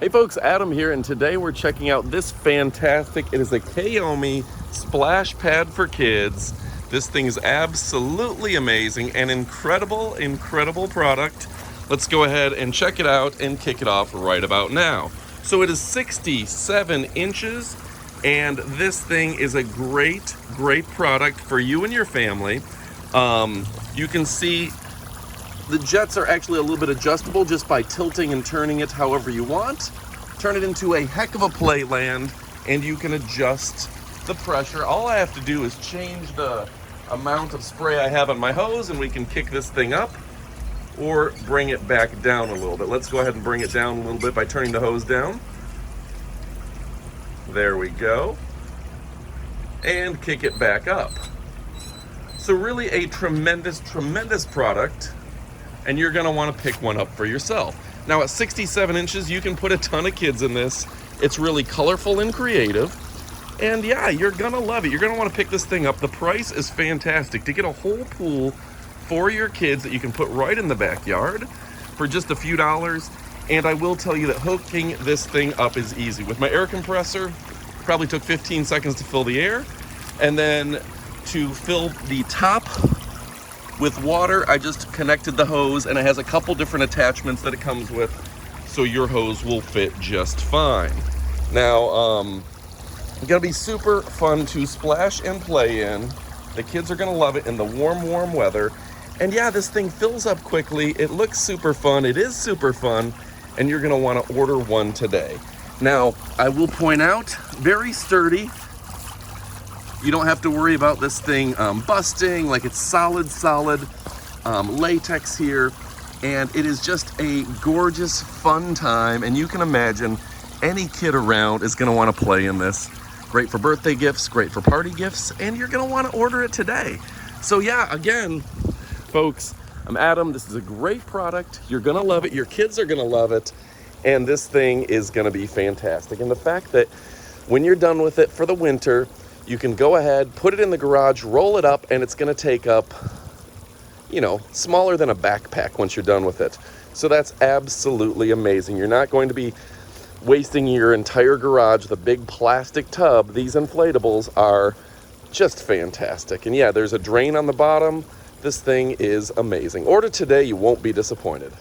Hey folks, Adam here, and today we're checking out this fantastic, it is a Kaome splash pad for kids. This thing is absolutely amazing, an incredible product. Let's go ahead and check it out and kick it off right about now. So it is 67 inches, and this thing is a great product for you and your family. You can see the jets are actually a little bit adjustable just by tilting and turning it however you want. Turn it into a heck of a playland, and you can adjust the pressure. All I have to do is change the amount of spray I have on my hose, and we can kick this thing up or bring it back down a little bit. Let's go ahead and bring it down a little bit by turning the hose down. There we go. And kick it back up. So really a tremendous product, and you're gonna wanna pick one up for yourself. Now at 67 inches, you can put a ton of kids in this. It's really colorful and creative. And yeah, you're gonna love it. You're gonna wanna pick this thing up. The price is fantastic. To get a whole pool for your kids that you can put right in the backyard for just a few dollars. And I will tell you that hooking this thing up is easy. With my air compressor, probably took 15 seconds to fill the air. And then to fill the top with water, I just connected the hose, and it has a couple different attachments that it comes with, so your hose will fit just fine. Now, it's gonna be super fun to splash and play in. The kids are gonna love it in the warm weather. And yeah, this thing fills up quickly. It looks super fun. It is super fun, and you're gonna wanna order one today. Now, I will point out, very sturdy. You don't have to worry about this thing busting. Like, it's solid latex here, and it is just a gorgeous, fun time. And you can imagine any kid around is gonna wanna play in this. Great for birthday gifts, great for party gifts, and you're gonna wanna order it today. So yeah, again, folks, I'm Adam. This is a great product. You're gonna love it. Your kids are gonna love it, and this thing is gonna be fantastic. And the fact that when you're done with it for the winter, you can go ahead, put it in the garage, roll it up, and it's gonna take up, you know, smaller than a backpack once you're done with it. So that's absolutely amazing. You're not going to be wasting your entire garage with a big plastic tub. These inflatables are just fantastic. And yeah, there's a drain on the bottom. This thing is amazing. Order today, you won't be disappointed.